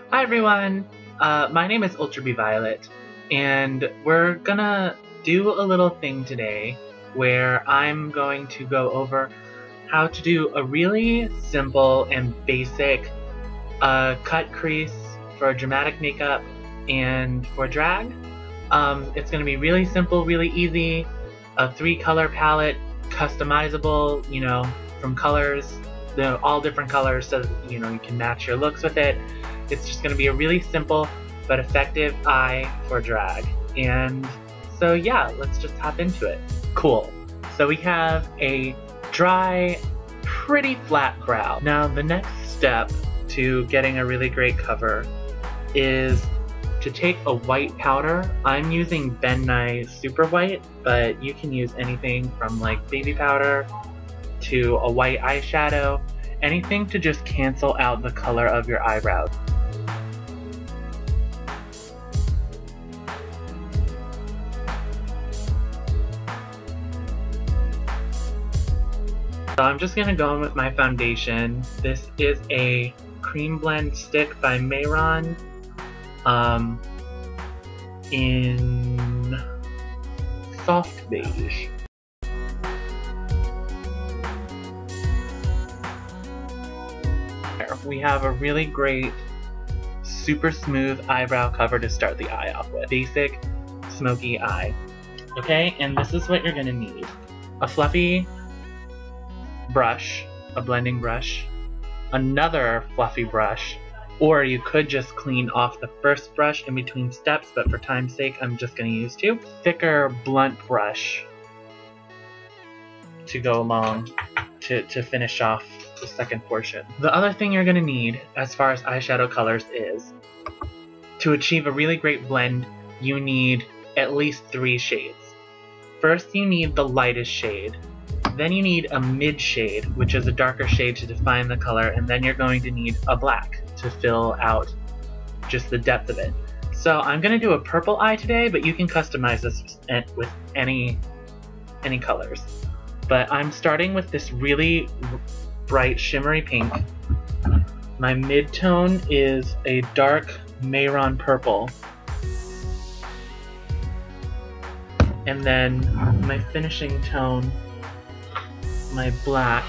Hi everyone, my name is Ultraviolet, and we're gonna do a little thing today where I'm going to go over how to do a really simple and basic cut crease for dramatic makeup and for drag. It's gonna be really simple, really easy, a 3-color palette, customizable, from colors, all different colors, so you can match your looks with it. It's just going to be a really simple but effective eye for drag. And so yeah, let's just hop into it. Cool. So we have a dry, pretty flat brow. Now the next step to getting a really great cover is to take a white powder. I'm using Ben Nye Super White, but you can use anything from like baby powder to a white eyeshadow, anything to just cancel out the color of your eyebrows. So I'm just going to go in with my foundation. This is a Cream Blend Stick by Mayron in soft beige. We have a really great, super smooth eyebrow cover to start the eye off with. Basic smoky eye. Okay, and this is what you're going to need. A fluffy brush, a blending brush, another fluffy brush, or you could just clean off the first brush in between steps, but for time's sake I'm just going to use 2. Thicker blunt brush to go along to finish off the second portion. The other thing you're going to need as far as eyeshadow colors is, to achieve a really great blend, you need at least 3 shades. First you need the lightest shade. Then you need a mid shade, which is a darker shade to define the color, and then you're going to need a black to fill out just the depth of it. So I'm going to do a purple eye today, but you can customize this with any colors. But I'm starting with this really bright shimmery pink. My mid-tone is a dark Mayron purple. And then my finishing tone, my black,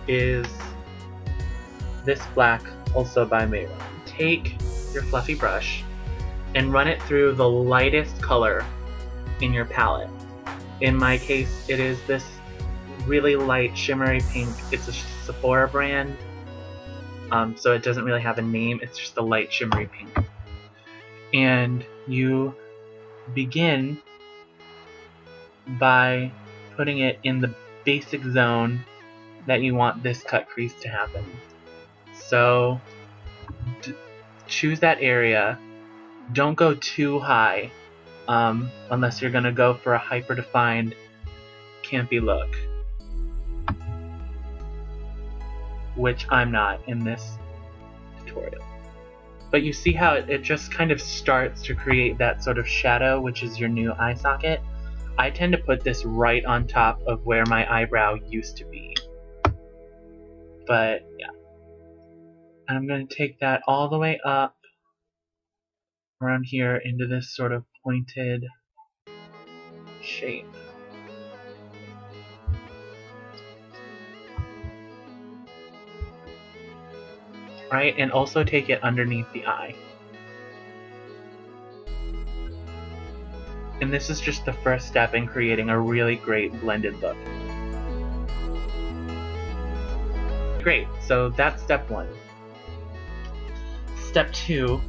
is this black, also by Mayron. Take your fluffy brush and run it through the lightest color in your palette. In my case, it is this really light shimmery pink. It's a Sephora brand, so it doesn't really have a name. It's just a light shimmery pink. And you begin by putting it in the basic zone that you want this cut crease to happen. So choose that area. Don't go too high unless you're going to go for a hyper defined campy look, which I'm not in this tutorial. But you see how it just kind of starts to create that sort of shadow, which is your new eye socket. I tend to put this right on top of where my eyebrow used to be. But yeah. And I'm going to take that all the way up around here into this sort of pointed shape. Right, and also take it underneath the eye. And this is just the first step in creating a really great blended look. Great, so that's step 1. Step 2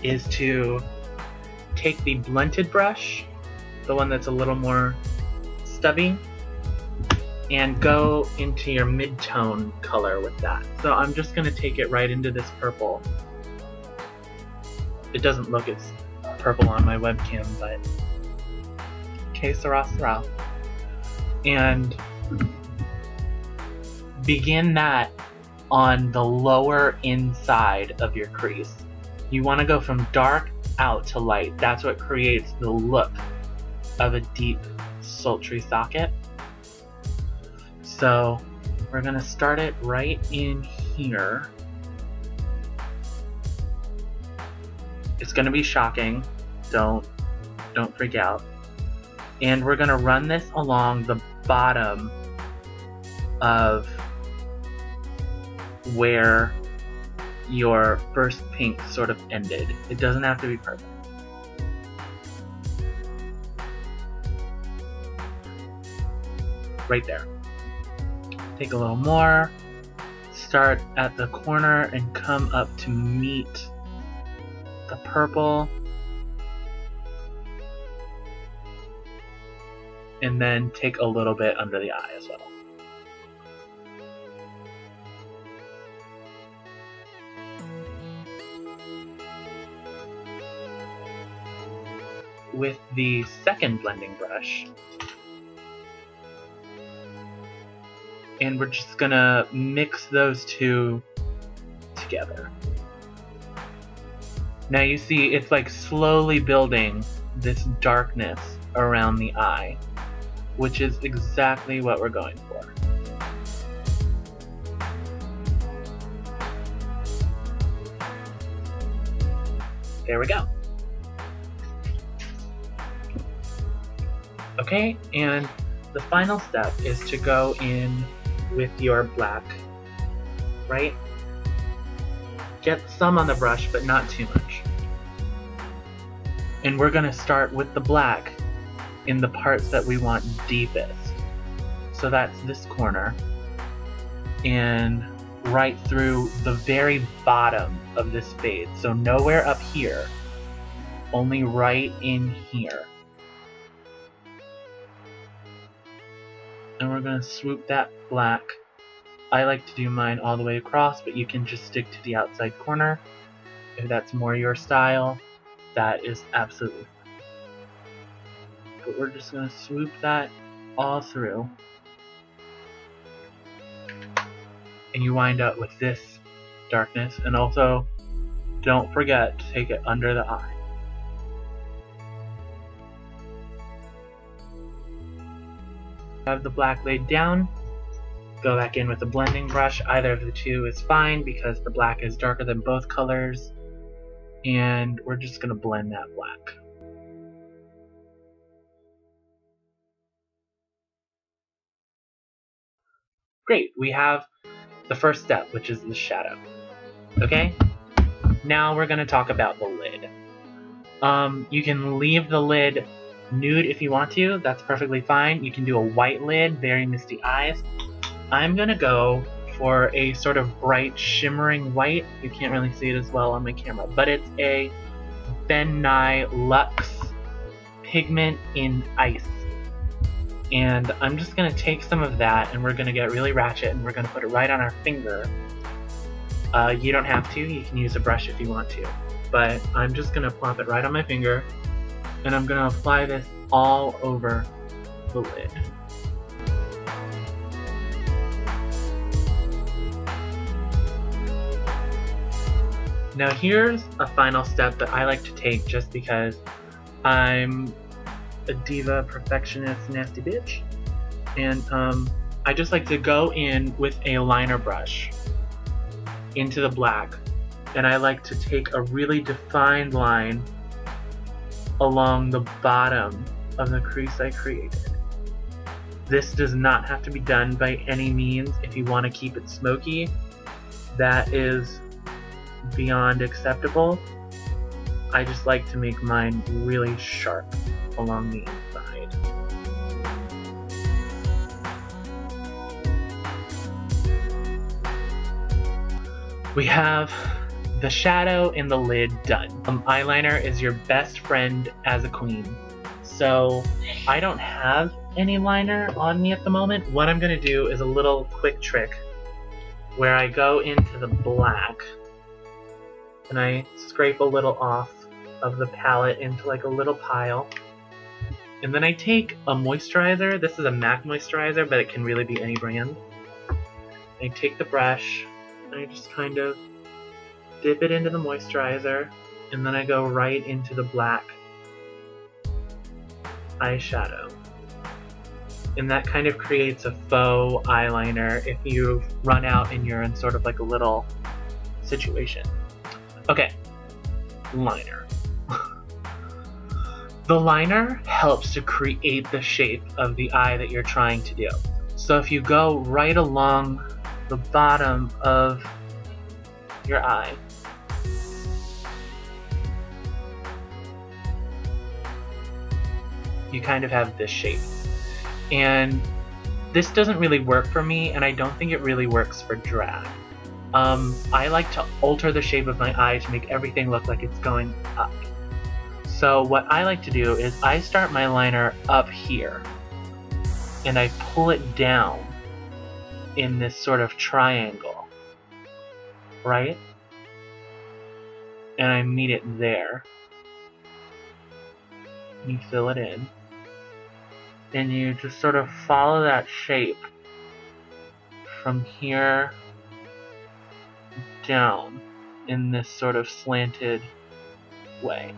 is to take the blunted brush, the one that's a little more stubby, and go into your mid-tone color with that. So I'm just going to take it right into this purple. It doesn't look as purple on my webcam, but que sera sera. And begin that on the lower inside of your crease. You want to go from dark out to light. That's what creates the look of a deep, sultry socket. So we're going to start it right in here. It's gonna be shocking. Don't freak out. And we're gonna run this along the bottom of where your first pink sort of ended. It doesn't have to be perfect. Right there. Take a little more. Start at the corner and come up to meet the purple. And then take a little bit under the eye as well. With the second blending brush, and we're just gonna mix those two together. Now you see it's like slowly building this darkness around the eye, which is exactly what we're going for. There we go. Okay, and the final step is to go in with your black, right? Get some on the brush, but not too much. And we're gonna start with the black in the parts that we want deepest. So that's this corner, and right through the very bottom of this fade. So nowhere up here, only right in here. And we're going to swoop that black. I like to do mine all the way across, but you can just stick to the outside corner. If that's more your style, that is absolutely fine. But we're just going to swoop that all through. And you wind up with this darkness. And also, don't forget to take it under the eye. Have the black laid down, go back in with a blending brush. Either of the two is fine because the black is darker than both colors, and we're just going to blend that black. Great, we have the first step, which is the shadow. Okay, now we're going to talk about the lid. You can leave the lid nude if you want to, that's perfectly fine. You can do a white lid, very misty eyes. I'm gonna go for a sort of bright shimmering white. You can't really see it as well on my camera, but it's a Ben Nye Luxe pigment in ice. And I'm just gonna take some of that and we're gonna get really ratchet and we're gonna put it right on our finger. You don't have to, you can use a brush if you want to, but I'm just gonna plop it right on my finger. And I'm going to apply this all over the lid. Now here's a final step that I like to take just because I'm a diva, perfectionist, nasty bitch. And I just like to go in with a liner brush into the black. And I like to take a really defined line along the bottom of the crease I created. This does not have to be done by any means. If you want to keep it smoky, that is beyond acceptable. I just like to make mine really sharp along the inside. We have the shadow and the lid done. Eyeliner is your best friend as a queen. So I don't have any liner on me at the moment. What I'm gonna do is a little quick trick where I go into the black and I scrape a little off of the palette into like a little pile. And then I take a moisturizer. This is a MAC moisturizer, but it can really be any brand. I take the brush and I just kind of dip it into the moisturizer, and then I go right into the black eyeshadow. And that kind of creates a faux eyeliner if you run out and you're in sort of like a little situation. Okay, liner. The liner helps to create the shape of the eye that you're trying to do. So if you go right along the bottom of your eye, you kind of have this shape. And this doesn't really work for me, and I don't think it really works for drag. I like to alter the shape of my eye to make everything look like it's going up. So what I like to do is I start my liner up here, and I pull it down in this sort of triangle, right? And I meet it there. You fill it in. And you just sort of follow that shape from here down in this sort of slanted way.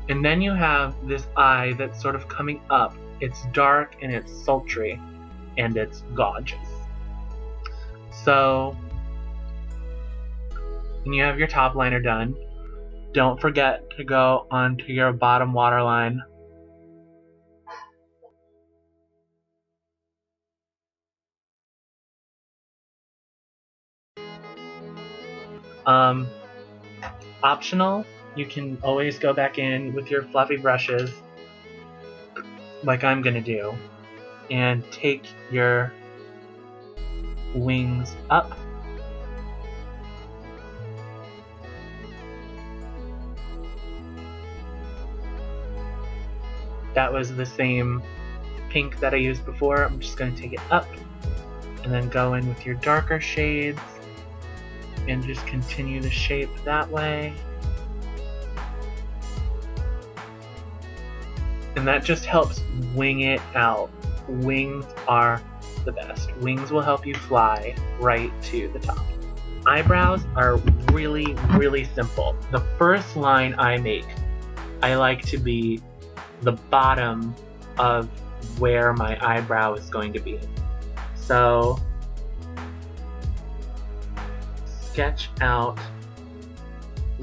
And then you have this eye that's sort of coming up. It's dark and it's sultry and it's gorgeous. So, when you have your top liner done, don't forget to go onto your bottom waterline. Optional, you can always go back in with your fluffy brushes, like I'm gonna do, and take your wings up. That was the same pink that I used before. I'm just going to take it up and then go in with your darker shades and just continue the shape that way. And that just helps wing it out. Wings are the best. Wings will help you fly right to the top. Eyebrows are really, really simple. The first line I make, I like to be the bottom of where my eyebrow is going to be. So, sketch out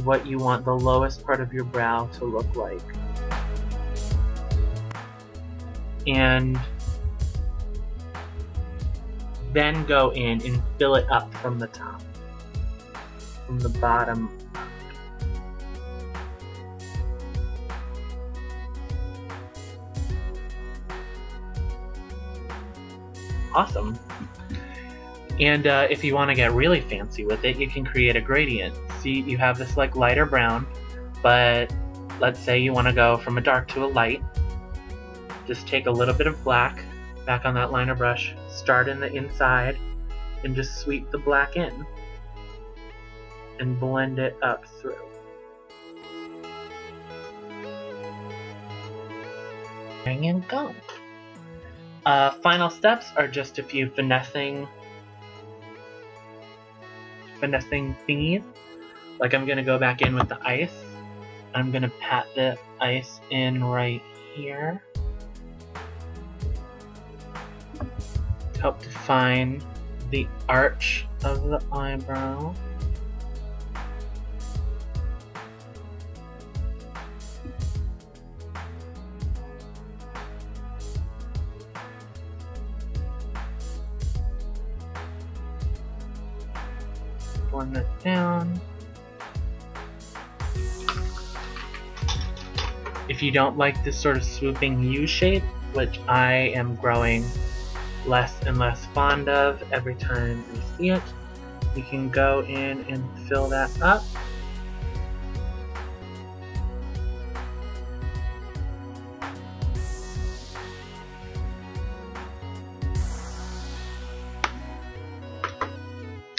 what you want the lowest part of your brow to look like. And then go in and fill it up from the top, from the bottom. Awesome. And if you want to get really fancy with it, you can create a gradient. See, you have this like lighter brown, but let's say you want to go from a dark to a light. Just take a little bit of black back on that liner brush, start in the inside, and just sweep the black in and blend it up through. There you go. Final steps are just a few finessing thingies. Like I'm gonna go back in with the ice. I'm gonna pat the ice in right here. Help define the arch of the eyebrow. Blend that down. If you don't like this sort of swooping U shape, which I am growing less and less fond of every time you see it, you can go in and fill that up.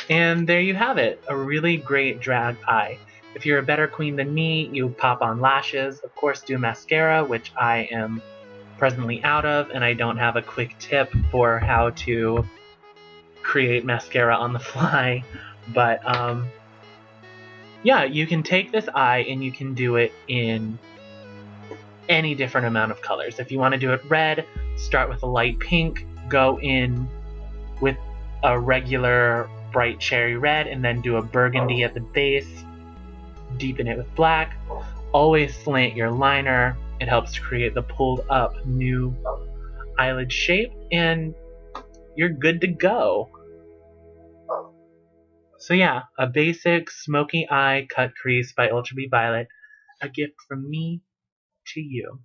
And there you have it, a really great drag eye. If you're a better queen than me, you pop on lashes, of course do mascara, which I am presently out of, and I don't have a quick tip for how to create mascara on the fly. But yeah, you can take this eye and you can do it in any different amount of colors. If you want to do it red, start with a light pink, go in with a regular bright cherry red and then do a burgundy at the base. Deepen it with black. Always slant your liner. It helps to create the pulled up new eyelid shape, and you're good to go. So yeah, a basic smoky eye cut crease by Ultra Violet, a gift from me to you.